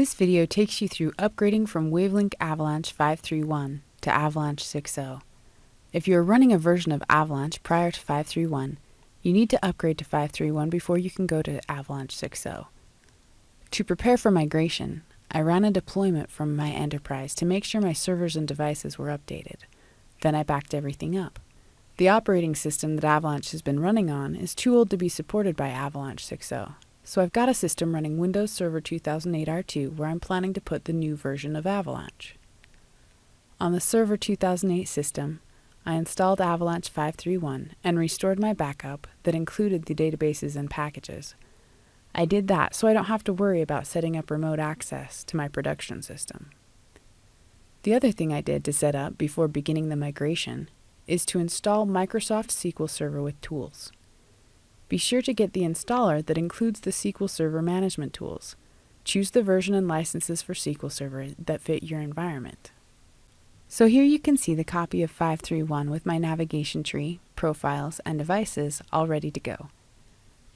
This video takes you through upgrading from Wavelink Avalanche 5.3.1 to Avalanche 6.0. If you are running a version of Avalanche prior to 5.3.1, you need to upgrade to 5.3.1 before you can go to Avalanche 6.0. To prepare for migration, I ran a deployment from my enterprise to make sure my servers and devices were updated. Then I backed everything up. The operating system that Avalanche has been running on is too old to be supported by Avalanche 6.0. So I've got a system running Windows Server 2008 R2 where I'm planning to put the new version of Avalanche. On the Server 2008 system, I installed Avalanche 5.3.1 and restored my backup that included the databases and packages. I did that so I don't have to worry about setting up remote access to my production system. The other thing I did to set up before beginning the migration is to install Microsoft SQL Server with tools. Be sure to get the installer that includes the SQL Server management tools. Choose the version and licenses for SQL Server that fit your environment. So here you can see the copy of 5.3.1 with my navigation tree, profiles, and devices all ready to go.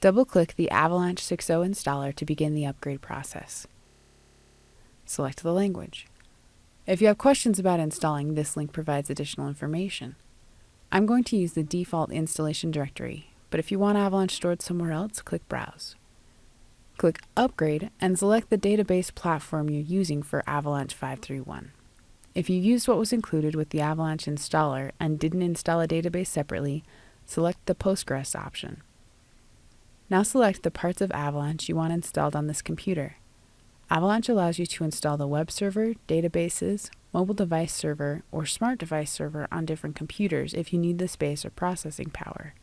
Double-click the Avalanche 6.0 installer to begin the upgrade process. Select the language. If you have questions about installing, this link provides additional information. I'm going to use the default installation directory, but if you want Avalanche stored somewhere else, click Browse. Click Upgrade and select the database platform you're using for Avalanche 5.3.1. If you used what was included with the Avalanche installer and didn't install a database separately, select the Postgres option. Now select the parts of Avalanche you want installed on this computer. Avalanche allows you to install the web server, databases, mobile device server, or smart device server on different computers if you need the space or processing power.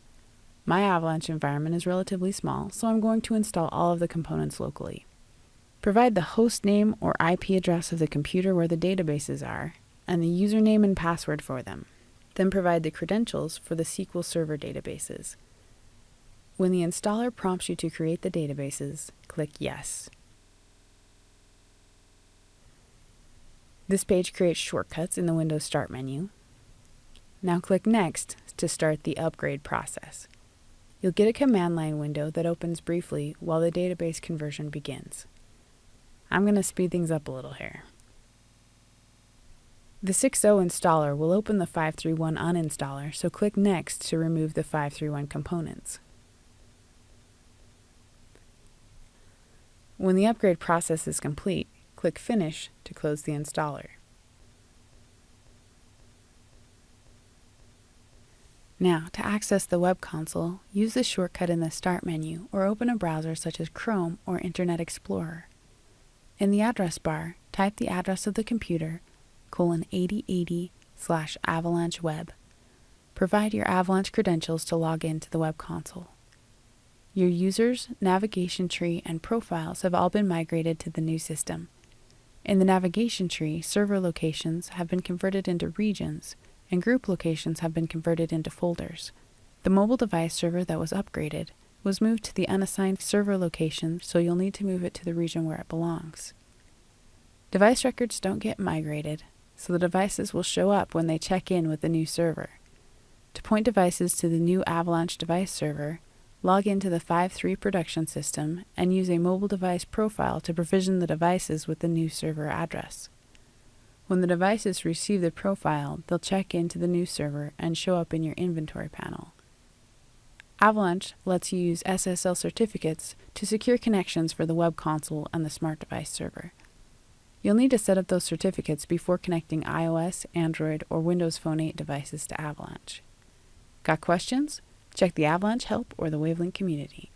My Avalanche environment is relatively small, so I'm going to install all of the components locally. Provide the host name or IP address of the computer where the databases are, and the username and password for them. Then provide the credentials for the SQL Server databases. When the installer prompts you to create the databases, click Yes. This page creates shortcuts in the Windows Start menu. Now click Next to start the upgrade process. You'll get a command line window that opens briefly while the database conversion begins. I'm going to speed things up a little here. The 6.0 installer will open the 5.3.1 uninstaller, so click Next to remove the 5.3.1 components. When the upgrade process is complete, click Finish to close the installer. Now, to access the web console, use the shortcut in the Start menu or open a browser such as Chrome or Internet Explorer. In the address bar, type the address of the computer, :8080/Avalanche Web. Provide your Avalanche credentials to log in to the web console. Your users, navigation tree, and profiles have all been migrated to the new system. In the navigation tree, server locations have been converted into regions, and group locations have been converted into folders. The mobile device server that was upgraded was moved to the unassigned server location, so you'll need to move it to the region where it belongs. Device records don't get migrated, so the devices will show up when they check in with the new server. To point devices to the new Avalanche device server, log into the 5.3 production system and use a mobile device profile to provision the devices with the new server address. When the devices receive the profile, they'll check into the new server and show up in your inventory panel. Avalanche lets you use SSL certificates to secure connections for the web console and the smart device server. You'll need to set up those certificates before connecting iOS, Android, or Windows Phone 8 devices to Avalanche. Got questions? Check the Avalanche help or the Wavelink Community.